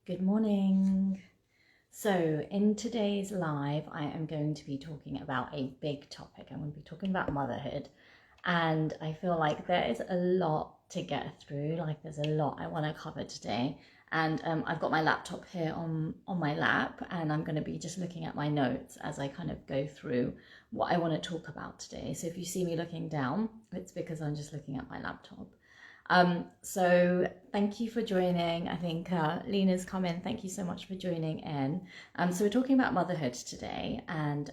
Good morning. So in today's live, I am going to be talking about a big topic. I'm going to be talking about motherhood, and I feel like there is a lot to get through. Like there's a lot I want to cover today, and I've got my laptop here on my lap, and I'm going to be just looking at my notes as I kind of go through what I want to talk about today. So if you see me looking down, it's because I'm just looking at my laptop. So thank you for joining. I think Lena's come in. Thank you so much for joining in. So we're talking about motherhood today, and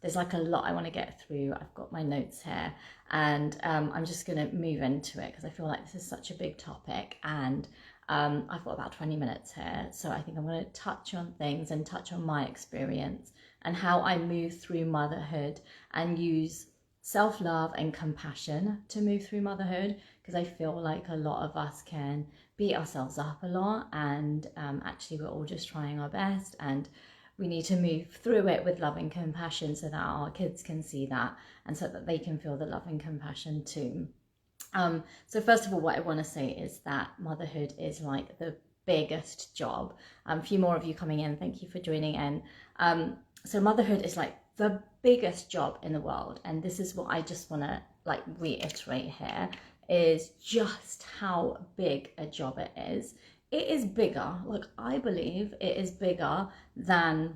there's like a lot I want to get through. I've got my notes here, and I'm just going to move into it because I feel like this is such a big topic, and I've got about 20 minutes here. So I think I'm going to touch on things and touch on my experience and how I move through motherhood and use self-love and compassion to move through motherhood, because I feel like a lot of us can beat ourselves up a lot, and actually we're all just trying our best, and we need to move through it with love and compassion so that our kids can see that and so that they can feel the love and compassion too. So first of all, what I want to say is that motherhood is like the biggest job. A few more of you coming in, thank you for joining in. So motherhood is like the biggest job in the world, and this is what I just want to like reiterate here, is just how big a job it is. It is bigger, like I believe it is bigger than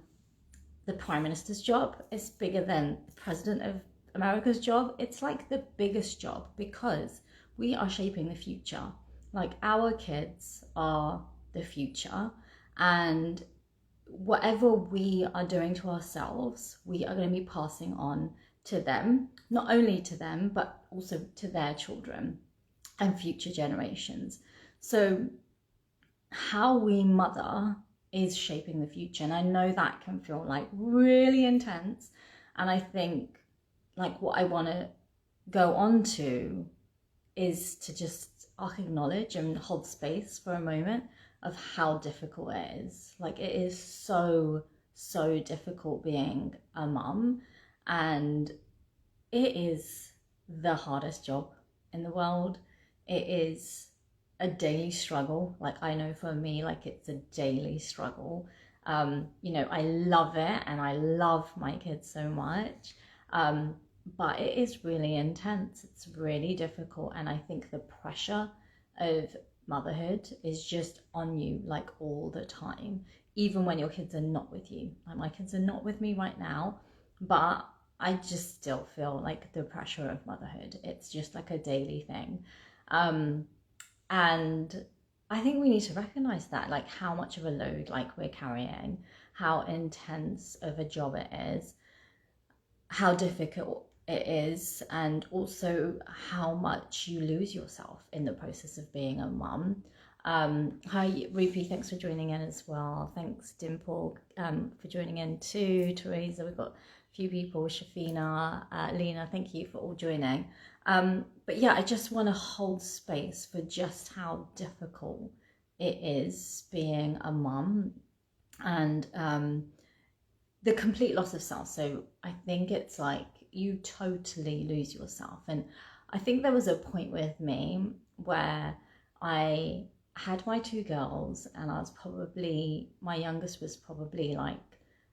the Prime Minister's job. It's bigger than the President of America's job. It's like the biggest job because we are shaping the future. Like our kids are the future, and whatever we are doing to ourselves, we are going to be passing on to them, not only to them, but also to their children and future generations. So how we mother is shaping the future. And I know that can feel like really intense. And I think like what I want to go on to is to just acknowledge and hold space for a moment of how difficult it is. Like it is so difficult being a mum, and it is the hardest job in the world. It is a daily struggle. Like I know for me, like it's a daily struggle. You know, I love it and I love my kids so much. But it is really intense. It's really difficult. And I think the pressure of motherhood is just on you like all the time, even when your kids are not with you. Like my kids are not with me right now, but I just still feel like the pressure of motherhood. It's just like a daily thing. And I think we need to recognize that, like how much of a load like we're carrying, how intense of a job it is, how difficult it is, and also how much you lose yourself in the process of being a mum. Hi Rupi, thanks for joining in as well. Thanks Dimple for joining in too. Teresa, we've got a few people. Shafina, Lena, thank you for all joining. But yeah, I just want to hold space for just how difficult it is being a mum, and the complete loss of self. So I think it's like you totally lose yourself. And I think there was a point with me where I had my two girls, and I was probably, my youngest was probably like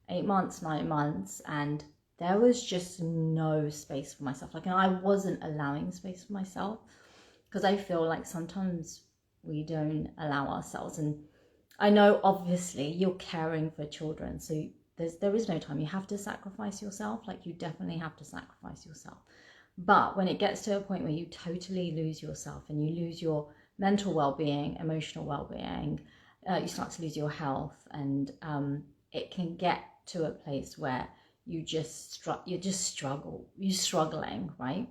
8 months, 9 months, and there was just no space for myself. Like, and I wasn't allowing space for myself, because I feel like sometimes we don't allow ourselves. And I know obviously you're caring for children, so there is no time. You have to sacrifice yourself. Like you definitely have to sacrifice yourself. But when it gets to a point where you totally lose yourself and you lose your mental well-being, emotional well-being, you start to lose your health, and it can get to a place where you're struggling, right?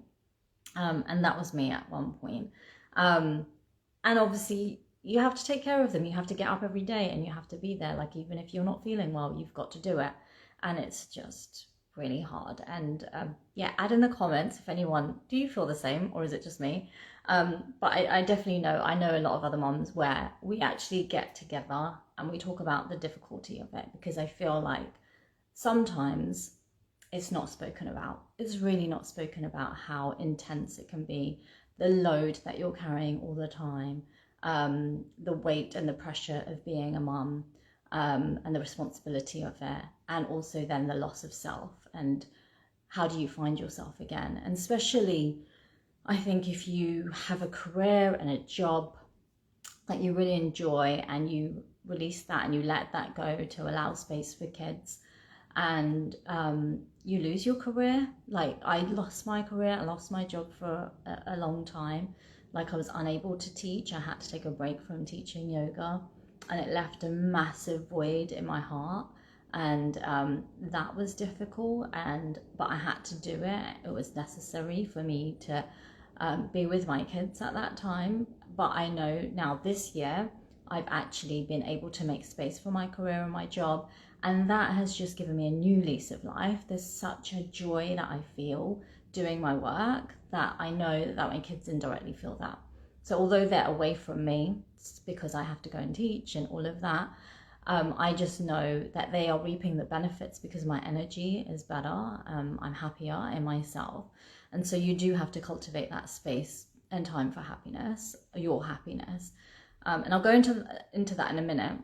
And that was me at one point. And obviously you have to take care of them. You have to get up every day and you have to be there. Like even if you're not feeling well, you've got to do it. And it's just really hard. And yeah, add in the comments if anyone, do you feel the same, or is it just me? But I definitely know, I know a lot of other moms where we actually get together and we talk about the difficulty of it, because I feel like sometimes it's not spoken about. It's really not spoken about how intense it can be, the load that you're carrying all the time. the weight and the pressure of being a mum, and the responsibility of it, and also then the loss of self, and how do you find yourself again. And especially, I think if you have a career and a job that you really enjoy, and you release that and you let that go to allow space for kids, and you lose your career. Like, I lost my career, I lost my job for a long time. Like, I was unable to teach, I had to take a break from teaching yoga, and it left a massive void in my heart. And that was difficult, but I had to do it. It was necessary for me to be with my kids at that time. But I know now, this year, I've actually been able to make space for my career and my job, and that has just given me a new lease of life. There's such a joy that I feel doing my work, that I know that my kids indirectly feel that. So although they're away from me, because I have to go and teach and all of that, I just know that they are reaping the benefits because my energy is better. I'm happier in myself. And so you do have to cultivate that space and time for happiness, your happiness. And I'll go into that in a minute.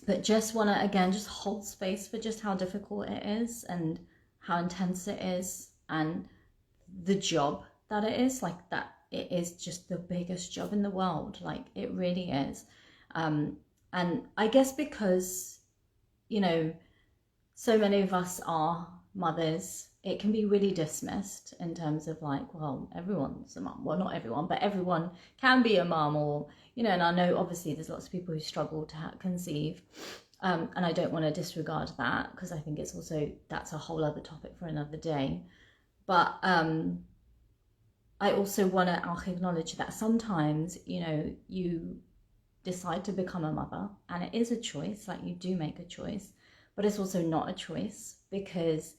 But just want to, again, just hold space for just how difficult it is and how intense it is, and the job that it is. Like, that it is just the biggest job in the world. Like, it really is. And I guess because, you know, so many of us are mothers, it can be really dismissed in terms of like, well, everyone's a mum. Well, not everyone, but everyone can be a mum, or, you know, and I know obviously there's lots of people who struggle to conceive. And I don't want to disregard that, because I think it's also, that's a whole other topic for another day. But I also want to acknowledge that sometimes, you know, you decide to become a mother, and it is a choice, like, you do make a choice, but it's also not a choice, because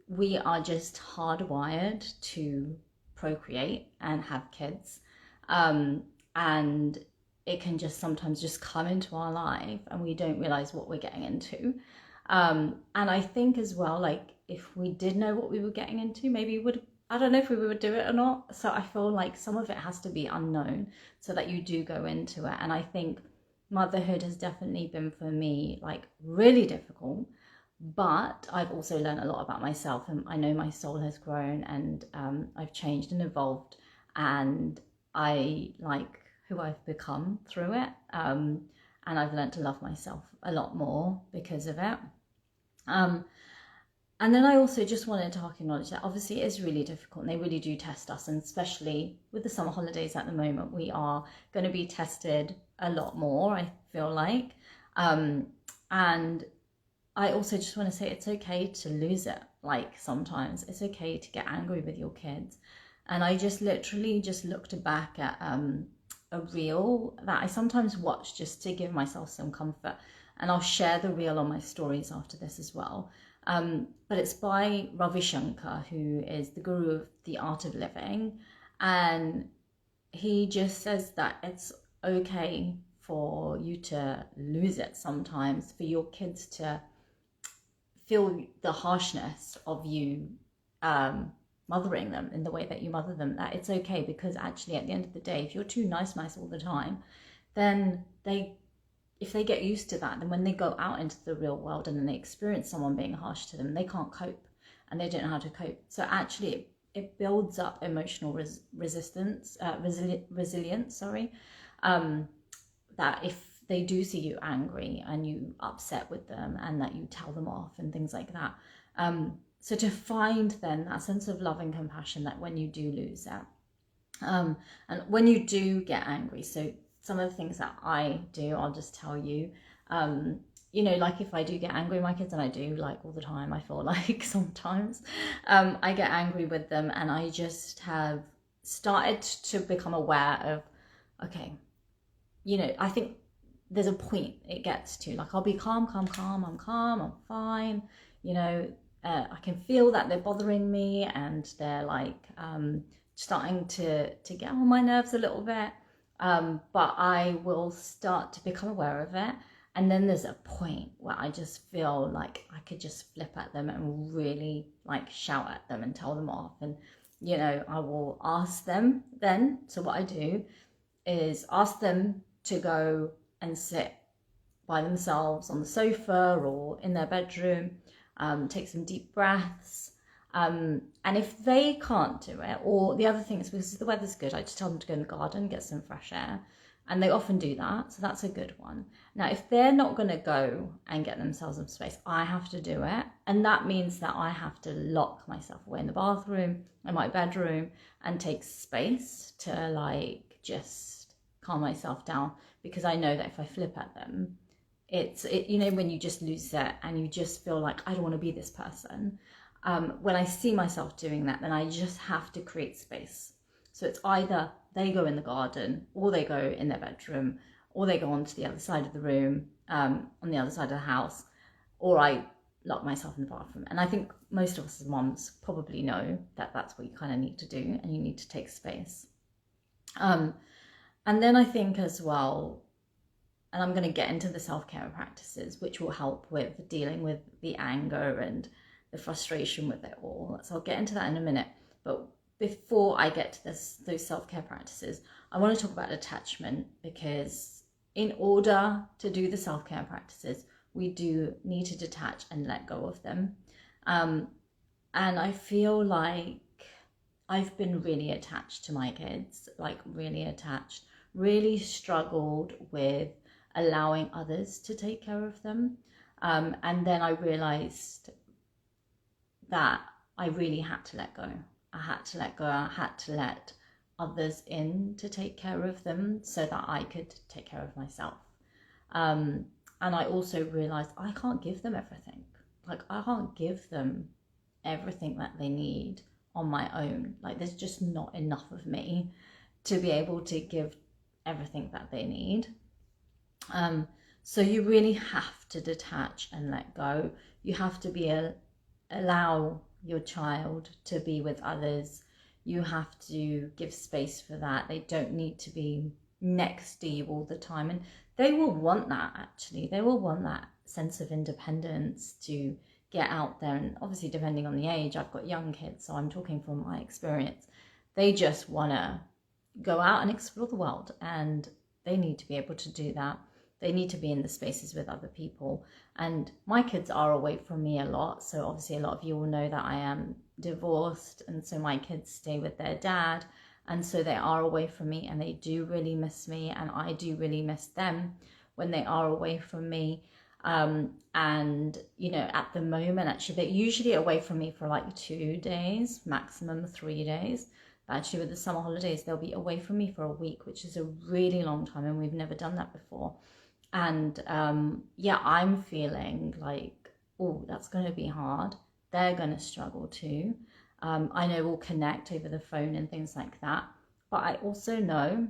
we are just hardwired to procreate and have kids. And it can just sometimes just come into our life and we don't realize what we're getting into. And I think as well, like, if we did know what we were getting into, maybe we would, I don't know if we would do it or not. So I feel like some of it has to be unknown so that you do go into it. And I think motherhood has definitely been, for me, like, really difficult. But I've also learned a lot about myself, and I know my soul has grown, and I've changed and evolved, and I like who I've become through it. And I've learned to love myself a lot more because of it. And then I also just wanted to acknowledge that obviously it is really difficult, and they really do test us, and especially with the summer holidays at the moment, we are going to be tested a lot more, I feel like. And I also just want to say it's okay to lose it. Like, sometimes it's okay to get angry with your kids. And I just literally just looked back at a reel that I sometimes watch just to give myself some comfort. And I'll share the reel on my stories after this as well. But it's by Ravi Shankar, who is the guru of the art of living. And he just says that it's okay for you to lose it sometimes, for your kids to feel the harshness of you mothering them in the way that you mother them. That it's okay, because actually at the end of the day, if you're too nice all the time, then if they get used to that, then when they go out into the real world and then they experience someone being harsh to them, they can't cope, and they don't know how to cope. So actually it builds up emotional resilience, that if they do see you angry and you upset with them, and that you tell them off and things like that. So to find then that sense of love and compassion, that when you do lose that, and when you do get angry, so some of the things that I do, I'll just tell you, you know, like, if I do get angry with my kids, and I do, like, all the time, I feel like sometimes, I get angry with them, and I just have started to become aware of, okay, you know, I think there's a point it gets to, like, I'll be calm, I'm calm, I'm fine, you know, I can feel that they're bothering me, and they're like starting to get on my nerves a little bit, but I will start to become aware of it, and then there's a point where I just feel like I could just flip at them and really, like, shout at them and tell them off. And, you know, I will ask them then, so what I do is ask them to go and sit by themselves on the sofa or in their bedroom, take some deep breaths. And if they can't do it, or the other thing is because the weather's good, I just tell them to go in the garden, get some fresh air. And they often do that, so that's a good one. Now, if they're not going to go and get themselves some space, I have to do it. And that means that I have to lock myself away in the bathroom, in my bedroom, and take space to like just calm myself down. Because I know that if I flip at them, you know, when you just lose it and you just feel like, I don't want to be this person. When I see myself doing that, then I just have to create space. So it's either they go in the garden, or they go in their bedroom, or they go on to the other side of the room, on the other side of the house, or I lock myself in the bathroom. And I think most of us as moms probably know that that's what you kind of need to do, and you need to take space. And then I think as well, and I'm going to get into the self-care practices, which will help with dealing with the anger and the frustration with it all. So I'll get into that in a minute. But before I get to those self-care practices, I want to talk about attachment, because in order to do the self-care practices, we do need to detach and let go of them. And I feel like I've been really attached to my kids, like really attached, really struggled with allowing others to take care of them. And then I realized that I really had to let go. I had to let go. I had to let others in to take care of them so that I could take care of myself. And I also realized I can't give them everything. Like, I can't give them everything that they need on my own. Like, there's just not enough of me to be able to give everything that they need. So you really have to detach and let go. You have to allow your child to be with others. You have to give space for that. They don't need to be next to you all the time. And they will want that, actually. They will want that sense of independence to get out there. And obviously, depending on the age, I've got young kids, so I'm talking from my experience. They just want to go out and explore the world, and they need to be able to do that. They need to be in the spaces with other people. And my kids are away from me a lot. So obviously a lot of you will know that I am divorced. And so my kids stay with their dad. And so they are away from me, and they do really miss me. And I do really miss them when they are away from me. And, you know, at the moment, actually, they're usually away from me for like 2 days, maximum 3 days. But actually, with the summer holidays, they'll be away from me for a week, which is a really long time. And we've never done that before. And yeah, I'm feeling like, oh, that's going to be hard. They're going to struggle too. I know we'll connect over the phone and things like that. But I also know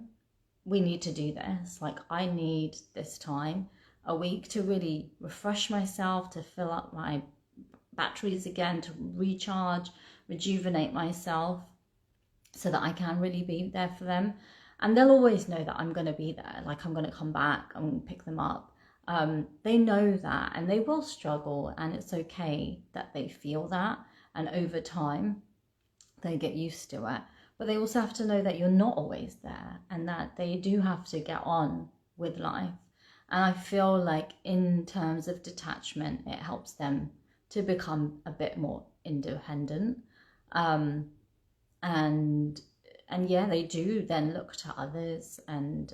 we need to do this. Like, I need this time, a week, to really refresh myself, to fill up my batteries again, to recharge, rejuvenate myself so that I can really be there for them. And they'll always know that I'm going to be there. Like, I'm going to come back and pick them up. They know that, and they will struggle, and it's okay that they feel that. And over time, they get used to it. But they also have to know that you're not always there, and that they do have to get on with life. And I feel like in terms of detachment, it helps them to become a bit more independent. And yeah, they do then look to others, and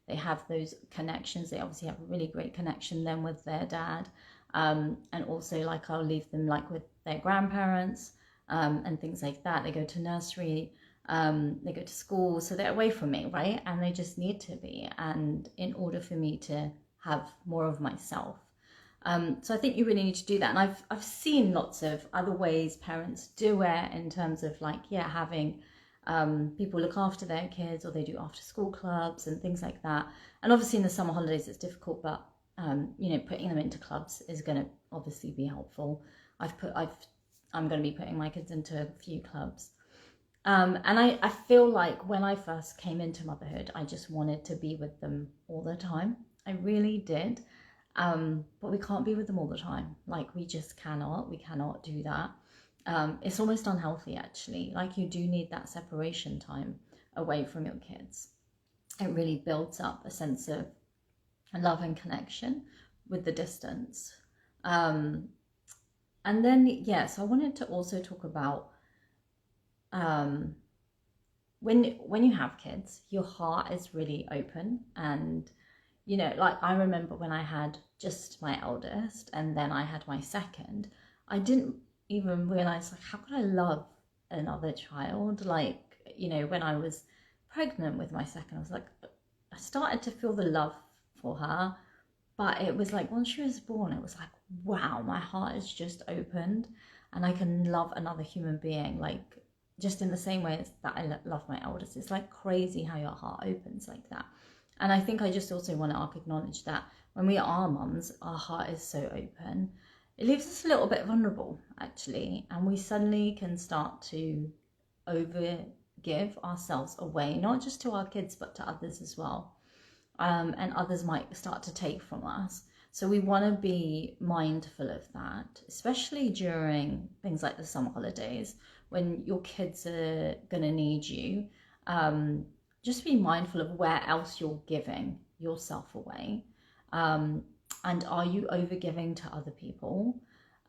they have those connections. They obviously have a really great connection then with their dad. And also, like, I'll leave them like with their grandparents and things like that. They go to nursery, they go to school, so they're away from me, right? And they just need to be, and in order for me to have more of myself. So I think you really need to do that. And I've seen lots of other ways parents do it, in terms of like, yeah, having people look after their kids, or they do after school clubs and things like that. And obviously in the summer holidays it's difficult, but you know, putting them into clubs is going to obviously be helpful. I'm going to be putting my kids into a few clubs. And I feel like when I first came into motherhood, I just wanted to be with them all the time. I really did. But we can't be with them all the time. Like, we cannot do that. It's almost unhealthy, actually. Like, you do need that separation time away from your kids. it really builds up a sense of love and connection with the distance. And then, yeah, so I wanted to also talk about when you have kids, your heart is really open. And, you know, like I remember when I had just my eldest and then I had my second, I didn't even realize, like, how could I love another child? Like, you know, when I was pregnant with my second, I was like, I started to feel the love for her. But it was like, once she was born, it was like, wow, my heart is just opened and I can love another human being, like just in the same way as that I love my eldest. It's like crazy how your heart opens like that. And I think I just also want to acknowledge that when we are mums, our heart is so open. It leaves us a little bit vulnerable, actually, and we suddenly can start to over give ourselves away, not just to our kids, but to others as well. And others might start to take from us. So we want to be mindful of that, especially during things like the summer holidays when your kids are going to need you. Just be mindful of where else you're giving yourself away. And are you over giving to other people?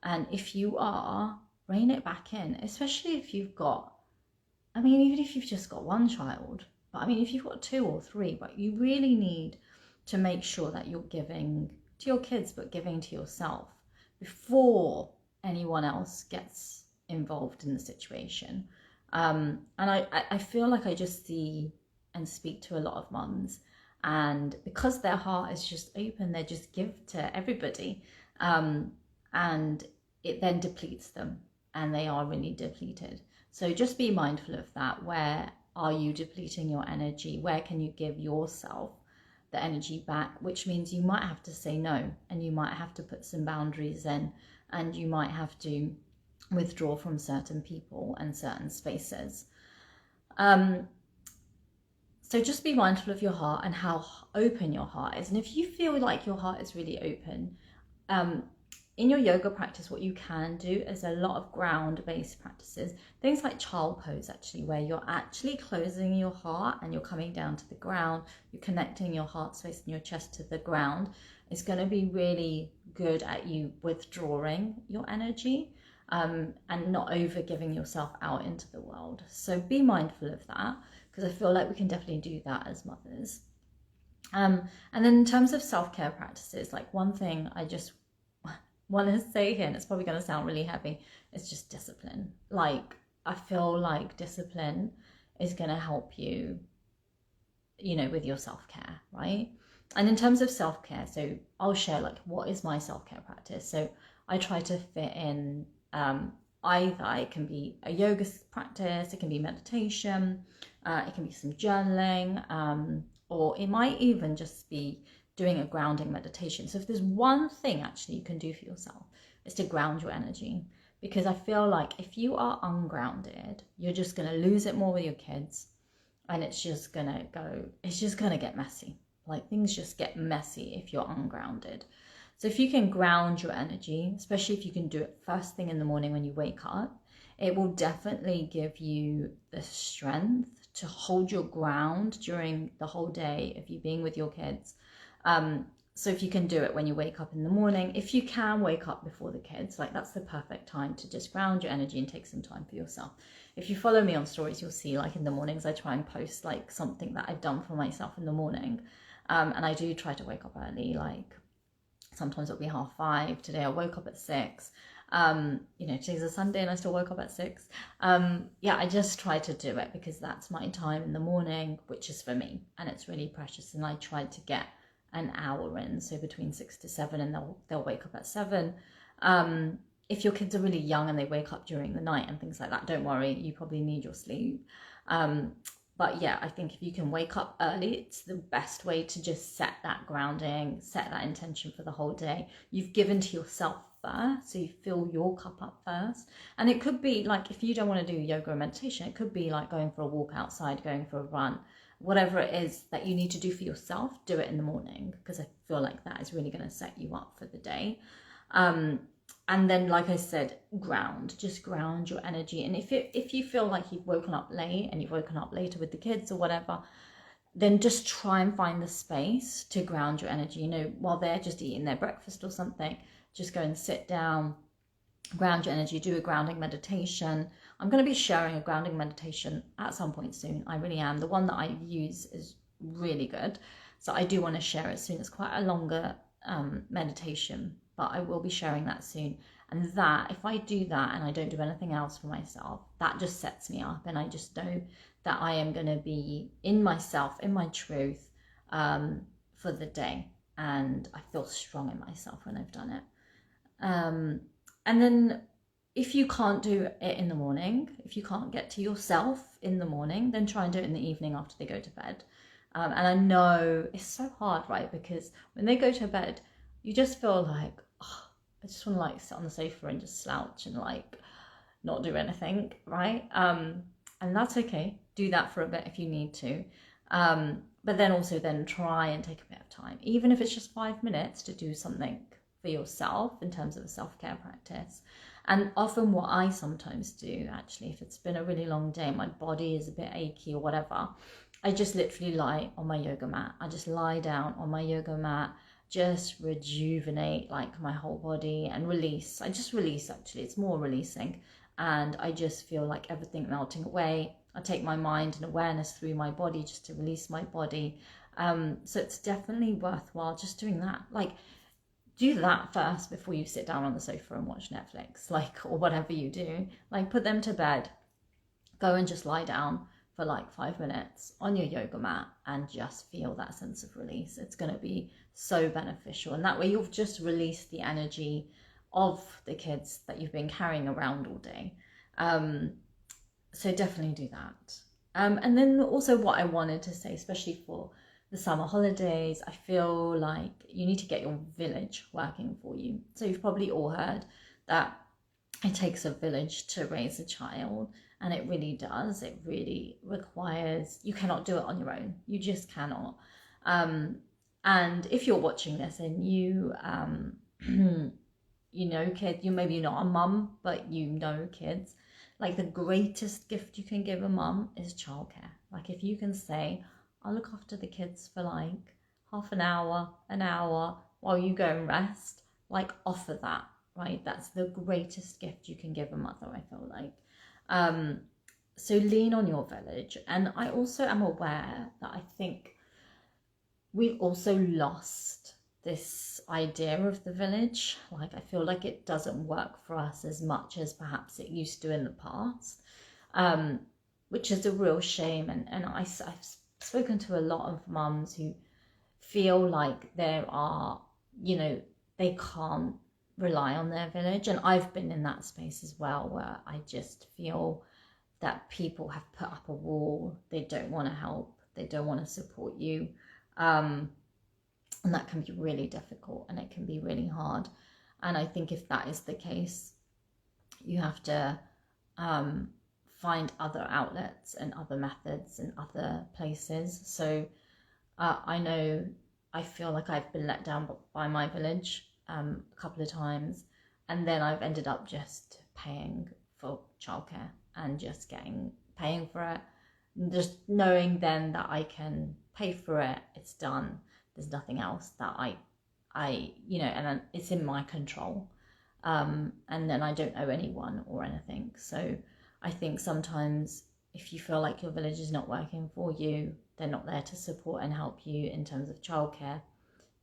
And if you are, rein it back in, especially if you've got, I mean, even if you've just got one child, but I mean, if you've got 2 or 3, but you really need to make sure that you're giving to your kids, but giving to yourself before anyone else gets involved in the situation. And I feel like I just see and speak to a lot of mums, and because their heart is just open, they just give to everybody. And it then depletes them, and they are really depleted. So just be mindful of that. Where are you depleting your energy? Where can you give yourself the energy back? Which means you might have to say no, and you might have to put some boundaries in, and you might have to withdraw from certain people and certain spaces. So just be mindful of your heart and how open your heart is. And if you feel like your heart is really open, in your yoga practice, what you can do is a lot of ground-based practices, things like child pose, actually, where you're actually closing your heart and you're coming down to the ground, you're connecting your heart space and your chest to the ground. It's going to be really good at you withdrawing your energy, and not over giving yourself out into the world. So be mindful of that, because I feel like we can definitely do that as mothers. And then in terms of self-care practices, like one thing I just want to say here, and it's probably going to sound really heavy, it's just discipline. Like, I feel like discipline is going to help you, you know, with your self-care, right? And in terms of self-care, so I'll share like what is my self-care practice. So I try to fit in either it can be a yoga practice, it can be meditation, it can be some journaling, or it might even just be doing a grounding meditation. So if there's one thing actually you can do for yourself, is to ground your energy. Because I feel like if you are ungrounded, you're just going to lose it more with your kids, and it's just going to get messy. Like, things just get messy if you're ungrounded. So if you can ground your energy, especially if you can do it first thing in the morning when you wake up, it will definitely give you the strength to hold your ground during the whole day of you being with your kids. So if you can do it when you wake up in the morning, if you can wake up before the kids, like, that's the perfect time to just ground your energy and take some time for yourself. If you follow me on stories, you'll see, like, in the mornings I try and post like something that I've done for myself in the morning. And I do try to wake up early, like sometimes it'll be 5:30. Today I woke up at 6. You know, today's a Sunday and I still woke up at 6. Yeah, I just try to do it because that's my time in the morning, which is for me, and it's really precious. And I try to get an hour in, so between 6 to 7, and they'll wake up at 7. If your kids are really young and they wake up during the night and things like that, don't worry, you probably need your sleep. But yeah, I think if you can wake up early, it's the best way to just set that grounding, set that intention for the whole day. You've given to yourself first, so you fill your cup up first. And it could be like, if you don't want to do yoga or meditation, it could be like going for a walk outside, going for a run, whatever it is that you need to do for yourself, do it in the morning, because I feel like that is really going to set you up for the day. And then, like I said, just ground your energy. And if you feel like you've woken up late and you've woken up later with the kids or whatever, then just try and find the space to ground your energy. While they're just eating their breakfast or something, just go and sit down, ground your energy, do a grounding meditation. I'm going to be sharing a grounding meditation at some point soon. I really am. The one that I use is really good. So I do want to share it soon. It's quite a longer meditation, but I will be sharing that soon. And that, if I do that and I don't do anything else for myself, that just sets me up. And I just know that I am going to be in myself, in my truth, for the day. And I feel strong in myself when I've done it. And then if you can't do it in the morning, if you can't get to yourself in the morning, then try and do it in the evening after they go to bed. And I know it's so hard, right? Because when they go to bed, you just feel like, oh, I just want to like sit on the sofa and just slouch and like not do anything, right? And that's okay. Do that for a bit if you need to. But then also then try and take a bit of time, even if it's just 5 minutes, to do something for yourself in terms of a self-care practice. And often what I sometimes do, actually, if it's been a really long day, my body is a bit achy or whatever, I just literally lie on my yoga mat. I just lie down on my yoga mat, just rejuvenate like my whole body and release. I just release, actually. It's more releasing. And I just feel like everything melting away. I take my mind and awareness through my body just to release my body. So it's definitely worthwhile just doing that. Like, do that first before you sit down on the sofa and watch Netflix, like, or whatever you do. Like, put them to bed, go and just lie down for like 5 minutes on your yoga mat and just feel that sense of release. It's going to be so beneficial. And that way you've just released the energy of the kids that you've been carrying around all day. So definitely do that. And then also what I wanted to say, especially for the summer holidays, I feel like you need to get your village working for you. So you've probably all heard that it takes a village to raise a child, and it really does. It really requires, you cannot do it on your own. You just cannot. And if you're watching this and you, you know kids, maybe you're not a mum, but you know kids, like the greatest gift you can give a mum is childcare. Like if you can say, I'll look after the kids for like half an hour while you go and rest, like offer that, right? That's the greatest gift you can give a mother, I feel like. So lean on your village. And I also am aware that I think we've also lost this idea of the village. Like I feel like it doesn't work for us as much as perhaps it used to in the past, which is a real shame. And I've spoken to a lot of mums who feel like there are, they can't rely on their village. And I've been in that space as well, where I just feel that people have put up a wall. They don't want to help. They don't want to support you. And that can be really difficult and it can be really hard. And I think if that is the case, you have to find other outlets and other methods and other places. So I know I feel like I've been let down by my village a couple of times, and then I've ended up just paying for childcare and just paying for it, just knowing then that I can pay for it. It's done. There's nothing else that I and then it's in my control, and then I don't owe anyone or anything. So I think sometimes if you feel like your village is not working for you, they're not there to support and help you in terms of childcare,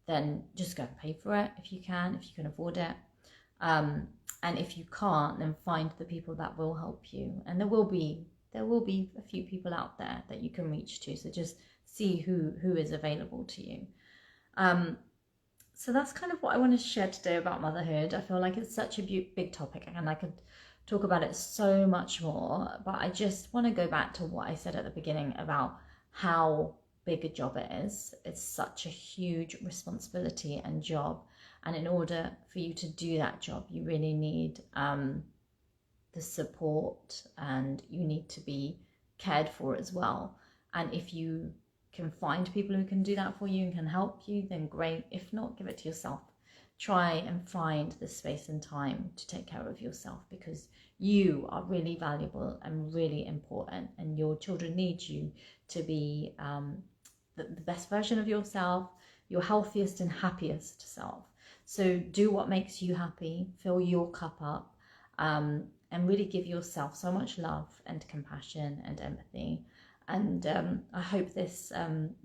then just go and pay for it if you can afford it. And if you can't, then find the people that will help you. And there will be a few people out there that you can reach to. So just see who is available to you. So that's kind of what I want to share today about motherhood. I feel like it's such a big topic and I could talk about it so much more, but I just want to go back to what I said at the beginning about how big a job it is. It's such a huge responsibility and job. And in order for you to do that job, you really need the support, and you need to be cared for as well. And if you can find people who can do that for you and can help you, then great. If not, give it to yourself. Try and find the space and time to take care of yourself, because you are really valuable and really important, and your children need you to be the best version of yourself, your healthiest and happiest self. So do what makes you happy, fill your cup up, and really give yourself so much love and compassion and empathy. And I hope this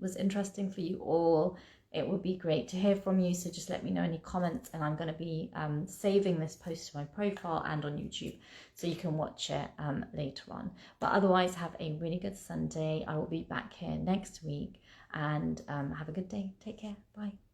was interesting for you all. It would be great to hear from you, so just let me know any comments, and I'm going to be saving this post to my profile and on YouTube so you can watch it later on. But otherwise, have a really good Sunday. I will be back here next week, and have a good day. Take care. Bye.